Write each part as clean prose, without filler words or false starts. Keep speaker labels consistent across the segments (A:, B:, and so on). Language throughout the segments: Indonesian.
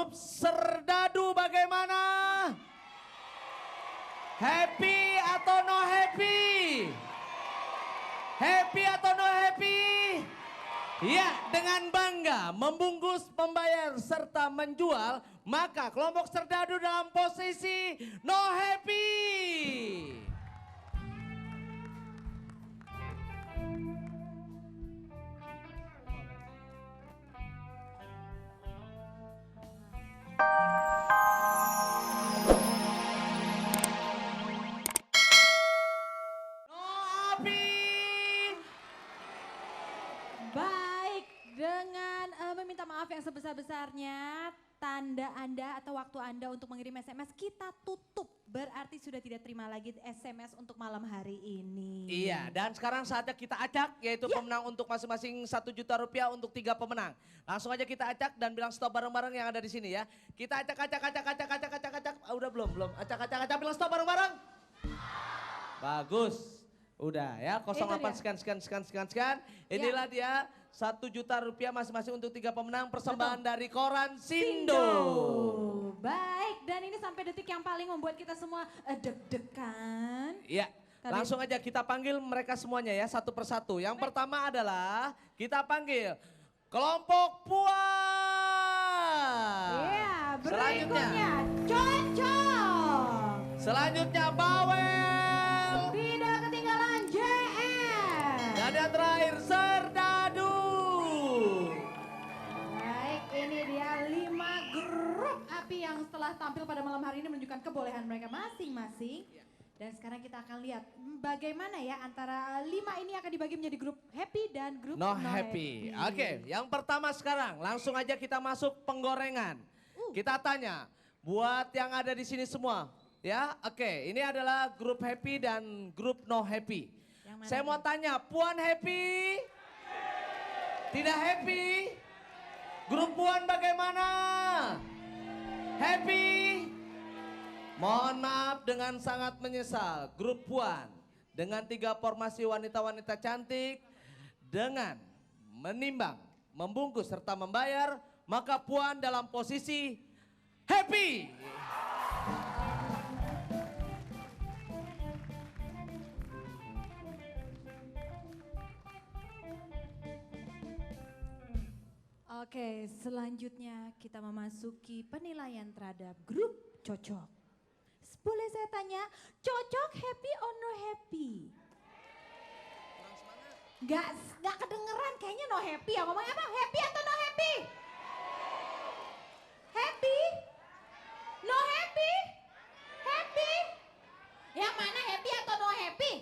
A: Grup Serdadu bagaimana? Happy atau no happy? Happy atau no happy? Ya, dengan bangga membungkus, membayar, serta menjual, maka kelompok Serdadu dalam posisi no happy.
B: Baik, dengan meminta maaf yang sebesar-besarnya, tanda Anda atau waktu Anda untuk mengirim SMS kita tutup. Berarti sudah tidak terima lagi SMS untuk malam hari ini.
A: Iya, dan sekarang saatnya kita acak, yaitu pemenang untuk masing-masing 1 juta rupiah untuk 3 pemenang. Langsung aja kita acak dan bilang stop bareng-bareng yang ada di sini ya. Kita acak. Udah belum. Acak, bilang stop bareng-bareng. Bagus. Udah ya, 08 sekian. Inilah dia 1 juta rupiah masing-masing untuk 3 pemenang, persembahan dari Koran Sindo.
B: Baik, dan ini sampai detik yang paling membuat kita semua deg-degan.
A: Iya, langsung aja kita panggil mereka semuanya ya, satu persatu. Yang pertama adalah kita panggil kelompok Puan.
B: Iya,
A: Selanjutnya
B: Cocok.
A: Selanjutnya Bawel.
B: Tidak ketinggalan JM.
A: Dan yang terakhir Serdadu.
B: Baik, ini dia 5 grup api yang setelah tampil pada malam hari ini menunjukkan kebolehan mereka masing-masing. Dan sekarang kita akan lihat bagaimana ya antara 5 ini akan dibagi menjadi grup happy dan grup
A: No happy. Oke, yang pertama sekarang langsung aja kita masuk penggorengan. Kita tanya buat yang ada di sini semua. Ya, oke, ini adalah grup happy dan grup no happy. Saya mau tanya, Puan happy? Tidak happy? Grup Puan bagaimana? Happy? Mohon maaf dengan sangat menyesal, grup Puan dengan 3 formasi wanita-wanita cantik dengan menimbang, membungkus serta membayar, maka Puan dalam posisi happy.
B: Oke, selanjutnya kita memasuki penilaian terhadap grup Cocok. Boleh saya tanya, Cocok happy or no happy? Gak kedengeran, kayaknya no happy ya. Ngomongnya apa? Happy atau no happy? Happy? No happy? Happy? Yang mana happy atau no happy?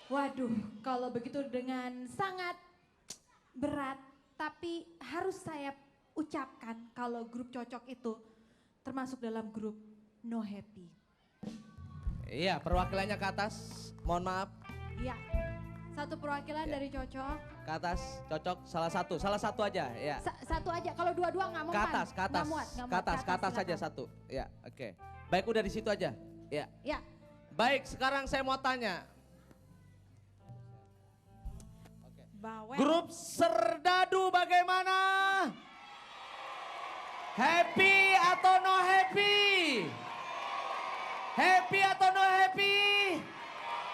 B: Waduh, kalau begitu dengan sangat berat, tapi harus saya ucapkan kalau grup Cocok itu termasuk dalam grup no happy.
A: Iya, perwakilannya ke atas, mohon maaf.
B: Iya, satu perwakilan dari Cocok.
A: Ke atas, Cocok, salah satu aja ya.
B: Satu aja, kalau dua-dua nggak mau.
A: Ke atas,
B: Nggak muat.
A: ke atas saja satu. Ya, oke. Baik, udah di situ aja. Ya.
B: Ya.
A: Baik, sekarang saya mau tanya.
B: Bawel.
A: Grup Serdadu bagaimana? Happy atau no happy? Happy atau no happy?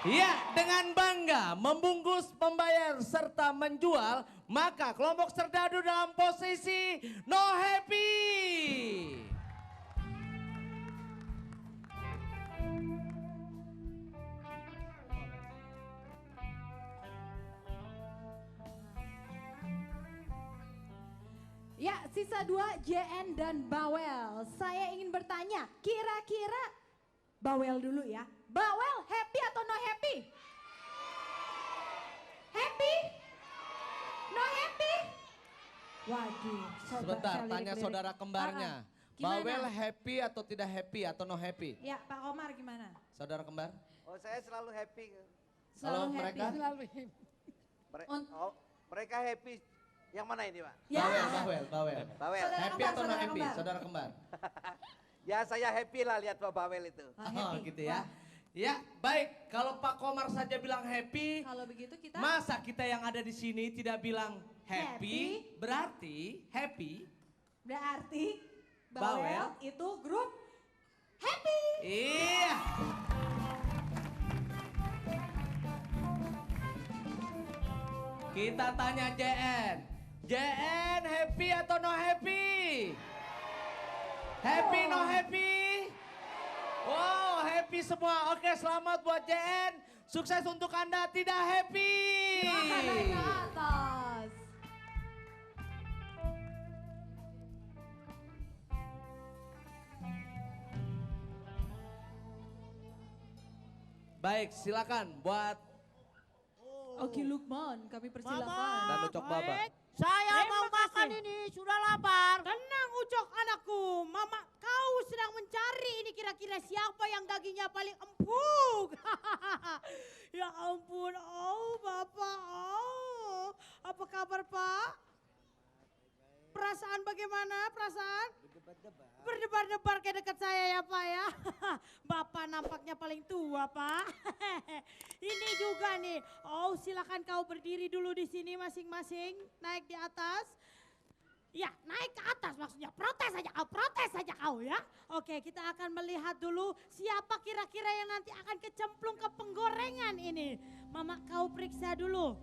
A: Ya, dengan bangga membungkus, membayar, serta menjual, maka kelompok Serdadu dalam posisi no happy.
B: Ya, sisa 2 JN dan Bawel. Saya ingin bertanya, kira-kira Bawel dulu ya. Bawel happy atau no happy? Happy? No happy? Waduh,
A: Sebentar, tanya saudara kembarnya.
B: Gimana?
A: Bawel happy atau tidak happy atau no happy?
B: Ya, Pak Komar gimana?
A: Saudara kembar?
C: Oh, saya selalu happy.
A: Kalau
B: Selalu
A: mereka?
B: happy.
D: Selalu happy.
C: Mereka happy. Yang mana ini, Pak?
B: Ya.
A: Bawel.
C: Bawel.
B: Saudara
A: Happy
B: kembar,
A: atau no
B: saudara
A: happy?
B: kembar.
A: Saudara kembar.
C: Ya saya happy lah lihat Pak Bawel itu.
B: Oh,
A: Oh
B: happy.
A: gitu ya.
B: Wah,
A: Ya baik, kalau Pak Komar saja bilang happy,
B: kalau begitu kita
A: masa kita yang ada di sini tidak bilang happy,
B: Happy.
A: berarti happy
B: Berarti
A: Bawel.
B: Bawel itu grup Happy.
A: Iya. Kita tanya JN. JN happy atau no happy? Happy no happy? Wow, happy semua. Oke, selamat buat JN. Sukses untuk Anda tidak happy.
B: Silahkan naik ke atas.
A: Baik, silakan buat
B: Oke Lukman, kami persilakan.
A: dan Ucok Baba.
D: Saya mau makan ini, sudah lapar.
E: Tenang Ucok anakku, mama kau sedang mencari ini kira-kira siapa yang dagingnya paling empuk. Ya ampun, oh bapak, oh. Apa kabar pak? Perasaan bagaimana perasaan? Berdebar-debar kayak dekat saya ya pak ya. Bapak nampaknya paling tua pak. Ini juga nih, oh silakan kau berdiri dulu di sini masing-masing, naik di atas. Ya, naik ke atas maksudnya, protes saja kau ya. Oke, kita akan melihat dulu siapa kira-kira yang nanti akan kecemplung ke penggorengan ini. Mama kau periksa dulu.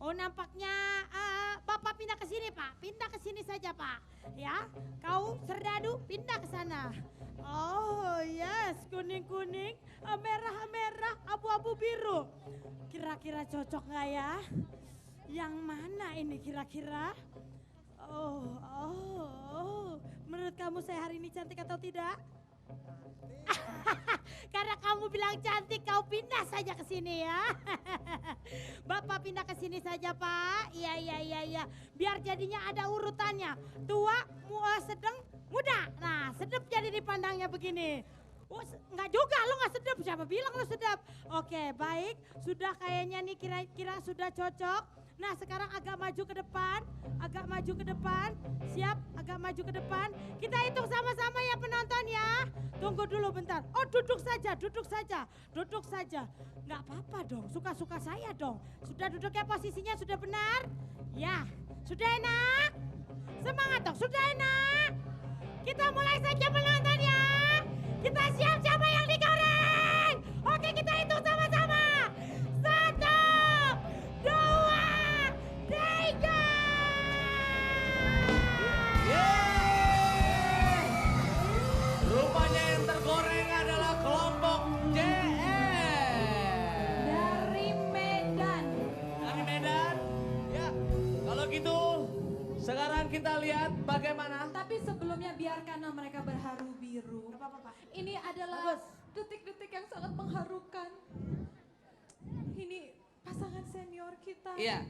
E: Oh nampaknya Bapak pindah ke sini Pak, pindah ke sini saja Pak. Ya, kau Serdadu pindah ke sana. Oh yes, kuning-kuning, merah-merah, abu-abu biru. Kira-kira cocok nggak ya? Yang mana ini kira-kira? Oh, menurut kamu saya hari ini cantik atau tidak? Karena kamu bilang cantik, kau pindah saja ke sini ya. Bapak pindah ke sini saja Pak. Iya. Biar jadinya ada urutannya. Tua, sedang, muda. Nah, sedap jadi dipandangnya begini. Oh, enggak juga, lo nggak sedap. Siapa bilang lo sedap? Oke, baik. Sudah kayaknya nih kira-kira sudah cocok. Nah sekarang agak maju ke depan, siap, agak maju ke depan. Kita hitung sama-sama ya penonton ya. Tunggu dulu bentar, oh duduk saja. Nggak apa-apa dong, suka-suka saya dong. Sudah duduknya posisinya sudah benar? Ya, sudah enak? Semangat dong, sudah enak? Kita mulai saja penonton ya. Kita siap siapa yang digoreng? Oke kita hitung sama-sama. 1, 2, 3.
A: Yeay! Rupanya yang tergoreng adalah kelompok JN.
B: Dari Medan.
A: Dari Medan. Ya, kalau gitu sekarang kita lihat bagaimana.
B: Tapi sebelumnya biarkanlah mereka berharu biru. Ini adalah detik-detik yang sangat mengharukan. Ini pasangan senior kita.
A: Iya.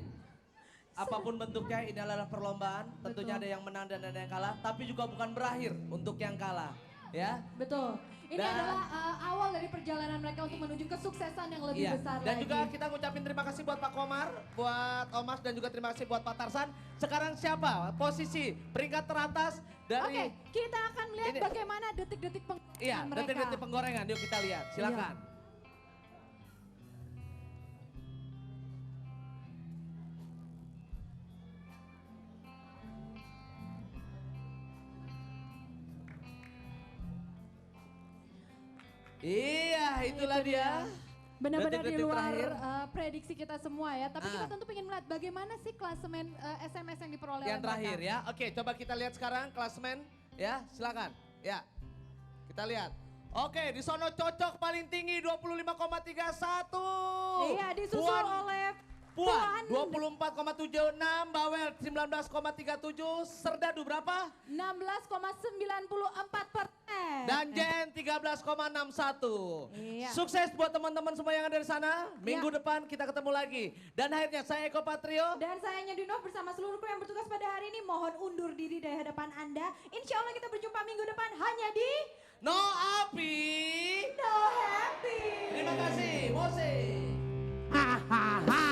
A: Apapun bentuknya ini adalah perlombaan. Tentunya
B: Betul.
A: ada yang menang dan ada yang kalah. Tapi juga bukan berakhir untuk yang kalah. Ya.
B: Betul. Ini
A: Dan-
B: adalah awal dari perjalanan mereka untuk menuju kesuksesan yang lebih
A: Iya.
B: besar
A: Dan
B: lagi.
A: juga kita ngucapin terima kasih buat Pak Komar, buat Omas dan juga terima kasih buat Pak Tarsan. Sekarang siapa posisi peringkat teratas dari
B: Oke, kita akan melihat
A: Ini-
B: bagaimana detik-detik penggorengan
A: Iya,
B: mereka.
A: detik-detik penggorengan. Yuk kita lihat. Silakan. Iya, itulah
B: Itu
A: dia.
B: Benar-benar di
A: Detik-detik
B: luar
A: terakhir.
B: prediksi kita semua ya. Tapi kita
A: Ah.
B: tentu ingin melihat bagaimana sih klasemen SMS yang diperoleh
A: Yang
B: oleh
A: terakhir
B: mereka.
A: ya. Oke, coba kita lihat sekarang klasemen ya, silakan. Ya. Kita lihat. Oke, di sono cocok paling tinggi 25,31.
B: Iya, disusul
A: Puan,
B: oleh
A: Puan 24,76, Bawel 19,37, Serdadu berapa?
B: 16,94%.
A: Dan Jen 13,61.
B: Iya.
A: Sukses buat teman-teman semua yang ada di sana. Minggu depan kita ketemu lagi. Dan akhirnya saya Eko Patrio.
B: Dan saya Nyadinov bersama seluruh kru yang bertugas pada hari ini mohon undur diri dari hadapan Anda. Insya Allah kita berjumpa minggu depan hanya di
A: No Api.
B: No Happy.
A: Terima kasih, Mose.
D: Hahaha.